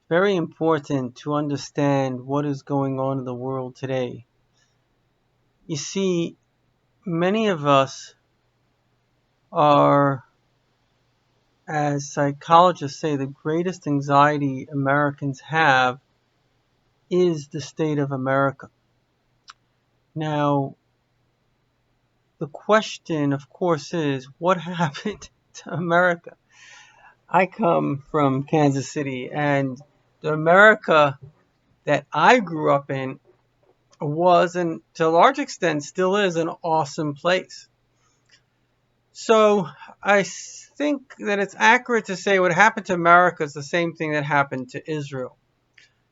very important to understand what is going on in the world today. You see, many of us are, as psychologists say, the greatest anxiety Americans have is the state of America. Now, the question, of course, is what happened to America? I come from Kansas City, and the America that I grew up in was, and to a large extent still is, an awesome place. So I think that it's accurate to say what happened to America is the same thing that happened to Israel.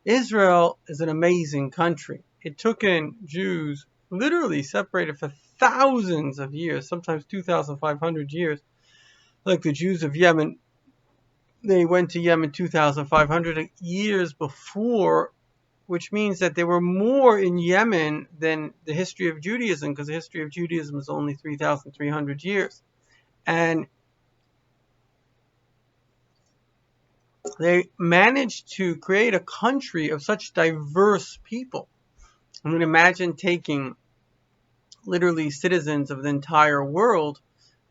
Israel is an amazing country. It took in Jews literally separated for thousands of years, sometimes 2,500 years, like the Jews of Yemen. They went to Yemen 2,500 years before, which means that there were more in Yemen than the history of Judaism, because the history of Judaism is only 3,300 years. And they managed to create a country of such diverse people. I mean, imagine taking literally citizens of the entire world,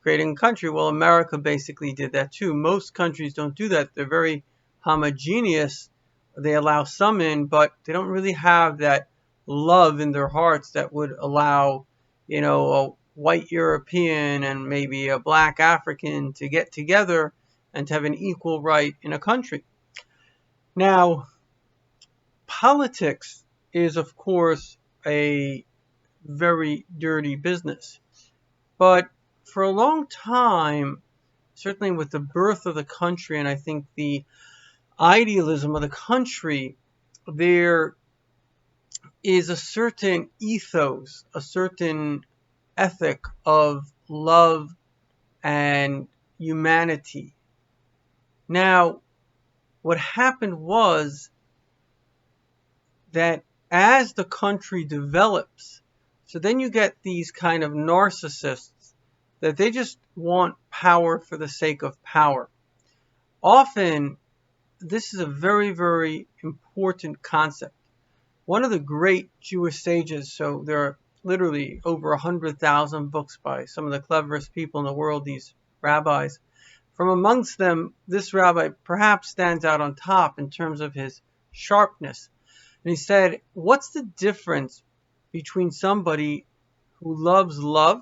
creating a country. Well, America basically did that too. Most countries don't do that. They're very homogeneous. They allow some in, but they don't really have that love in their hearts that would allow, a white European and maybe a black African to get together and to have an equal right in a country. Now, politics is, of course, a very dirty business. But for a long time, certainly with the birth of the country, and I think the idealism of the country, there is a certain ethos, a certain ethic of love and humanity. Now, what happened was that as the country develops, so then you get these kind of narcissists that they just want power for the sake of power. Often, this is a very, very important concept. One of the great Jewish sages, so there are literally over 100,000 books by some of the cleverest people in the world, these rabbis. From amongst them, this rabbi perhaps stands out on top in terms of his sharpness. And he said, what's the difference between somebody who loves love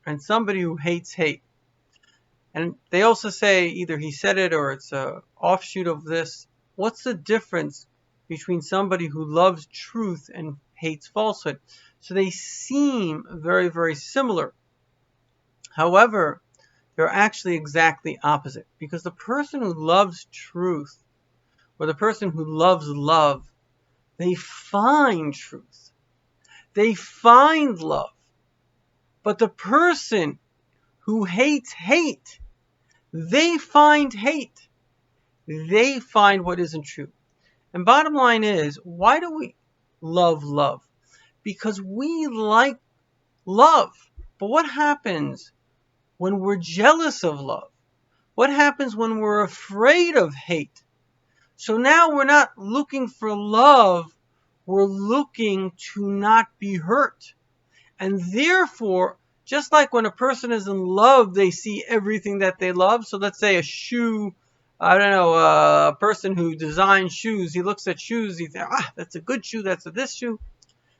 and somebody who hates hate? And they also say, either he said it or it's an offshoot of this, what's the difference between somebody who loves truth and hates falsehood? So they seem very, very similar. However, they're actually exactly opposite, because the person who loves truth or the person who loves love, they find truth. They find love. But the person who hates hate, they find hate. They find what isn't true. And bottom line is, why do we love love? Because we like love. But what happens when we're jealous of love? What happens when we're afraid of hate? So now we're not looking for love, we're looking to not be hurt. And therefore, just like when a person is in love, they see everything that they love. So let's say a shoe, a person who designs shoes, he looks at shoes, he thinks, that's a good shoe, that's this shoe.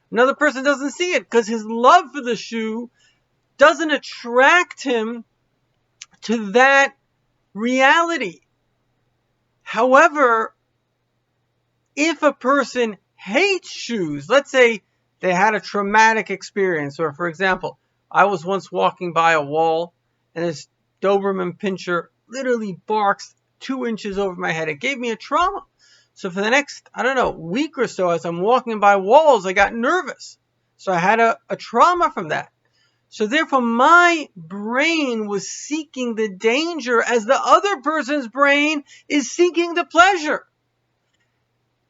Another person doesn't see it because his love for the shoe doesn't attract him to that reality. However, if a person hates shoes, let's say they had a traumatic experience, or for example, I was once walking by a wall and this Doberman Pinscher literally barks 2 inches over my head. It gave me a trauma. So for the next, week or so, as I'm walking by walls, I got nervous. So I had a trauma from that. So therefore, my brain was seeking the danger as the other person's brain is seeking the pleasure.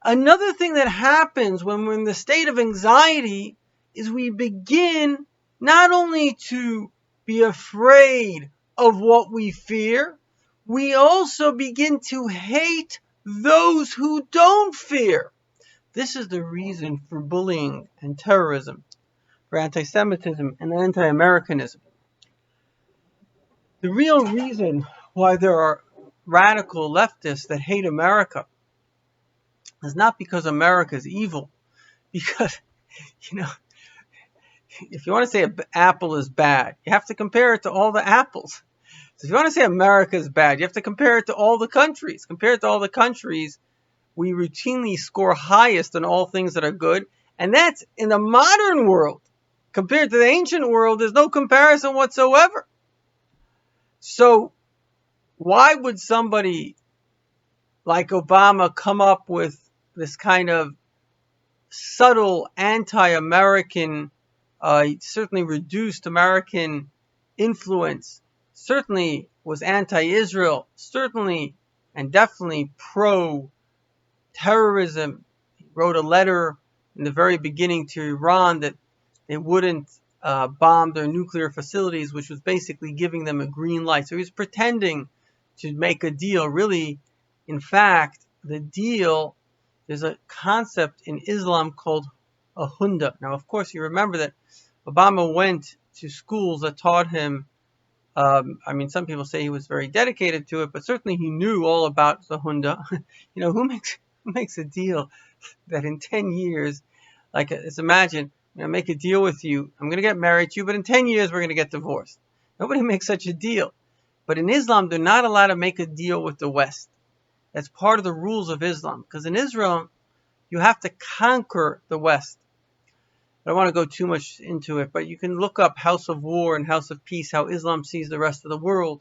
Another thing that happens when we're in the state of anxiety is we begin not only to be afraid of what we fear, we also begin to hate those who don't fear. This is the reason for bullying and terrorism, for anti-Semitism and anti-Americanism. The real reason why there are radical leftists that hate America is not because America is evil, because, you know, if you want to say an apple is bad, you have to compare it to all the apples. So if you want to say America is bad, you have to compare it to all the countries. Compared to all the countries, we routinely score highest in all things that are good, and that's in the modern world. Compared to the ancient world, there's no comparison whatsoever. So why would somebody like Obama come up with this kind of subtle anti-American, certainly reduced American influence, certainly was anti-Israel, certainly and definitely pro-terrorism. He wrote a letter in the very beginning to Iran that they wouldn't bomb their nuclear facilities, which was basically giving them a green light. So he was pretending to make a deal. Really, in fact, the deal, there's a concept in Islam called a hunda. Now, of course, you remember that Obama went to schools that taught him, some people say he was very dedicated to it, but certainly he knew all about the hunda. Who makes a deal that in 10 years, let's imagine, I'm going to make a deal with you, I'm going to get married to you, but in 10 years we're going to get divorced. Nobody makes such a deal. But in Islam, they're not allowed to make a deal with the West. That's part of the rules of Islam. Because in Israel, you have to conquer the West. I don't want to go too much into it, but you can look up House of War and House of Peace, how Islam sees the rest of the world,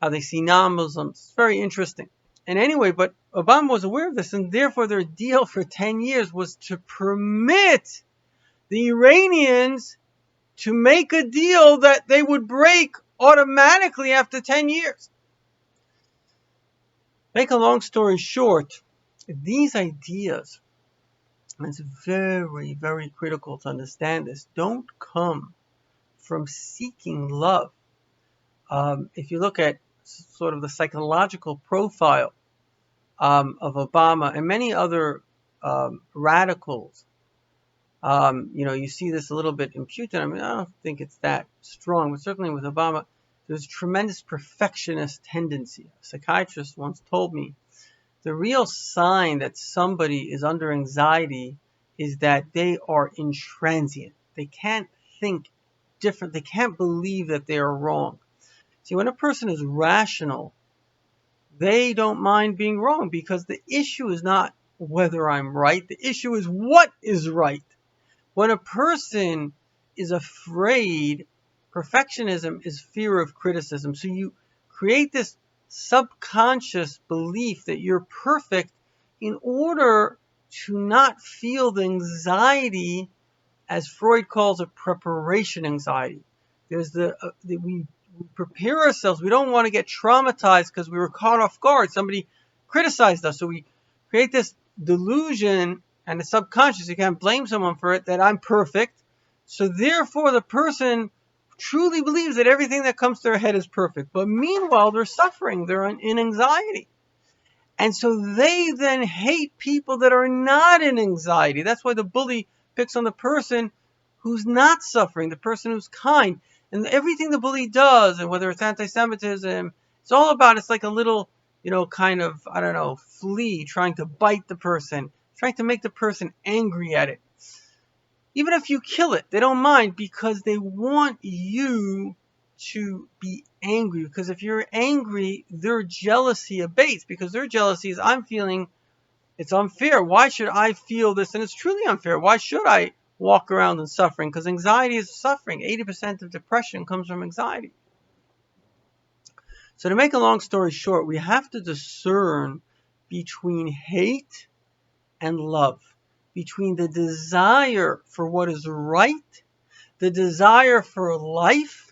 how they see non-Muslims. It's very interesting. And anyway, but Obama was aware of this, and therefore their deal for 10 years was to permit the Iranians to make a deal that they would break automatically after 10 years. Make a long story short, these ideas, and it's very, very critical to understand this, don't come from seeking love. If you look at sort of the psychological profile of Obama and many other radicals, you see this a little bit imputed. I don't think it's that strong, but certainly with Obama, there's tremendous perfectionist tendency. A psychiatrist once told me the real sign that somebody is under anxiety is that they are intransient. They can't think different. They can't believe that they are wrong. See, when a person is rational, they don't mind being wrong, because the issue is not whether I'm right. The issue is what is right. When a person is afraid, perfectionism is fear of criticism. So you create this subconscious belief that you're perfect in order to not feel the anxiety, as Freud calls it, preparation anxiety. There's we prepare ourselves. We don't want to get traumatized because we were caught off guard. Somebody criticized us. So we create this delusion, and the subconscious, you can't blame someone for it, that I'm perfect. So therefore the person truly believes that everything that comes to their head is perfect. But meanwhile, they're suffering. They're in anxiety. And so they then hate people that are not in anxiety. That's why the bully picks on the person who's not suffering, the person who's kind. And everything the bully does, and whether it's anti-Semitism, it's all about, it's like a little, flea trying to bite the person, trying to make the person angry at it. Even if you kill it, they don't mind, because they want you to be angry. Because if you're angry, their jealousy abates, because their jealousy is, I'm feeling it's unfair. Why should I feel this? And it's truly unfair. Why should I walk around in suffering? Because anxiety is suffering. 80% of depression comes from anxiety. So to make a long story short, we have to discern between hate and love, between the desire for what is right, the desire for life.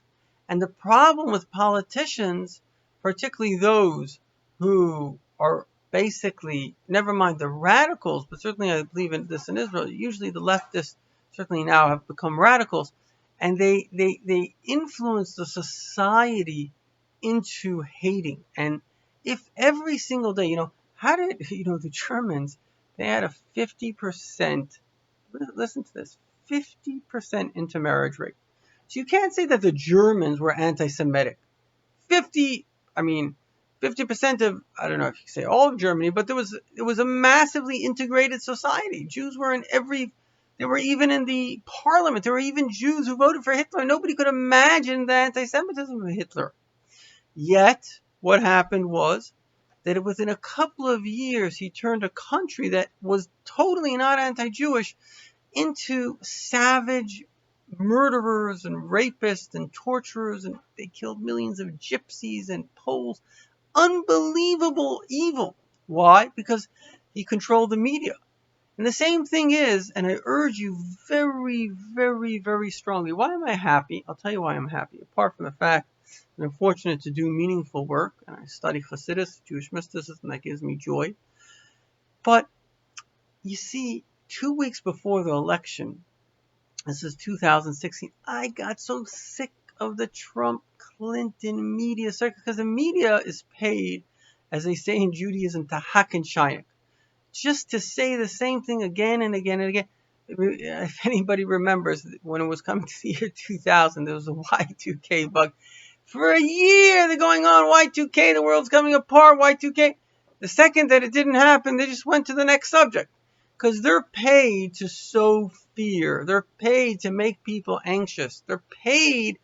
And the problem with politicians, particularly those who are basically, never mind the radicals, but certainly I believe in this in Israel, usually the leftists certainly now have become radicals, and they influence the society into hating. And if every single day, How did, the Germans, they had a 50%, listen to this, 50% intermarriage rate. So you can't say that the Germans were anti-Semitic. 50, I mean, 50% of, I don't know if you can say all of Germany, but it was a massively integrated society. Jews were they were even in the parliament. There were even Jews who voted for Hitler. Nobody could imagine the anti-Semitism of Hitler. Yet, what happened was that within a couple of years, he turned a country that was totally not anti-Jewish into savage murderers and rapists and torturers, and they killed millions of gypsies and Poles. Unbelievable evil. Why? Because he controlled the media. And the same thing is, and I urge you very, very, very strongly, why am I happy? I'll tell you why I'm happy. Apart from the fact that I'm fortunate to do meaningful work, and I study Hasidus, Jewish mysticism, that gives me joy. But you see, 2 weeks before the election, this is 2016, I got so sick of the Trump-Clinton media circuit, because the media is paid, as they say in Judaism, to hack shayak, just to say the same thing again and again and again. If anybody remembers, when it was coming to the year 2000, there was a Y2K bug. For a year, they're going on, Y2K, the world's coming apart, Y2K. The second that it didn't happen, they just went to the next subject. Because they're paid to sow fear. They're paid to make people anxious. They're paid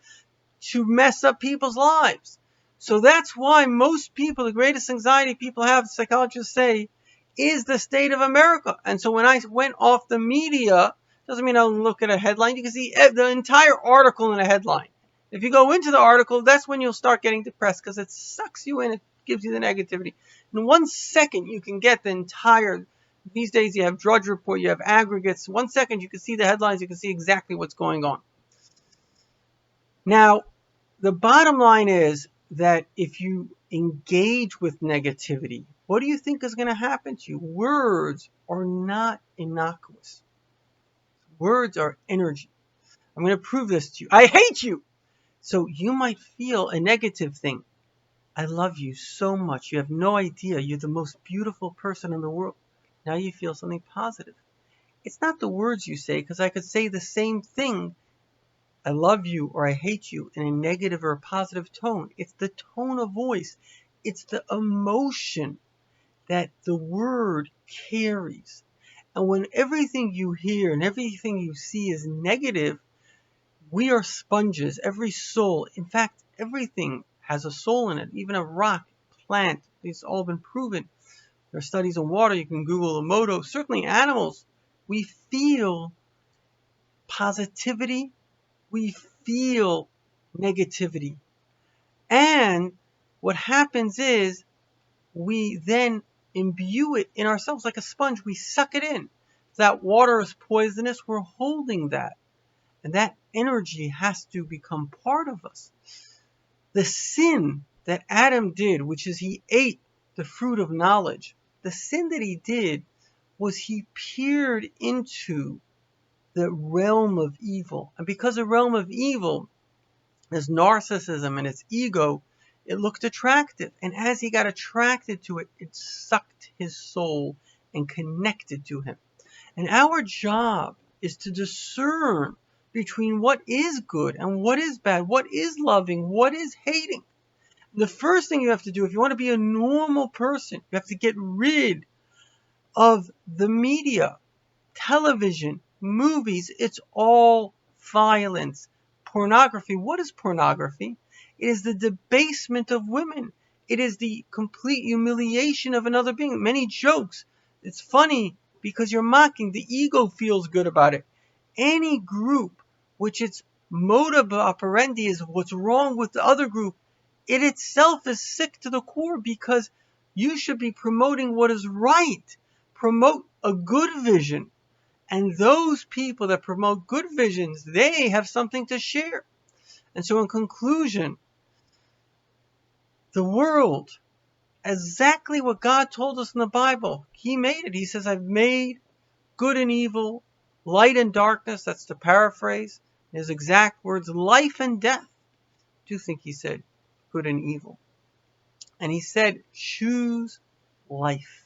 to mess up people's lives. So that's why most people, the greatest anxiety people have, psychologists say, is the state of America. And so when I went off the media, doesn't mean I don't look at a headline. You can see the entire article in a headline. If you go into the article, that's when you'll start getting depressed, because it sucks you in. It gives you the negativity. In 1 second, you can get the entire. These days, you have Drudge Report, you have aggregates. 1 second, you can see the headlines. You can see exactly what's going on. Now, the bottom line is that if you engage with negativity, what do you think is going to happen to you? Words are not innocuous. Words are energy. I'm going to prove this to you. I hate you. So you might feel a negative thing. I love you so much. You have no idea. You're the most beautiful person in the world. Now you feel something positive. It's not the words you say, because I could say the same thing, I love you or I hate you, in a negative or a positive tone. It's the tone of voice. It's the emotion that the word carries. And when everything you hear and everything you see is negative, we are sponges. Every soul, in fact, everything has a soul in it. Even a rock, plant, it's all been proven. There are studies on water. You can Google Emoto. Certainly animals. We feel positivity. We feel negativity. And what happens is we then imbue it in ourselves like a sponge. We suck it in. If that water is poisonous, we're holding that. And that energy has to become part of us. The sin that Adam did, which is he ate the fruit of knowledge, the sin that he did was he peered into the realm of evil. And because the realm of evil is narcissism and its ego, it looked attractive. And as he got attracted to it, it sucked his soul and connected to him. And our job is to discern between what is good and what is bad, what is loving, what is hating. The first thing you have to do, if you want to be a normal person, you have to get rid of the media, television, movies. It's all violence. Pornography. What is pornography? It is the debasement of women. It is the complete humiliation of another being. Many jokes. It's funny because you're mocking. The ego feels good about it. Any group which its modus operandi is what's wrong with the other group, it itself is sick to the core, because you should be promoting what is right. Promote a good vision. And those people that promote good visions, they have something to share. And so in conclusion, the world, exactly what God told us in the Bible, He made it. He says, I've made good and evil, light and darkness. That's to paraphrase His exact words, life and death. I do think He said good and evil. And He said, choose life.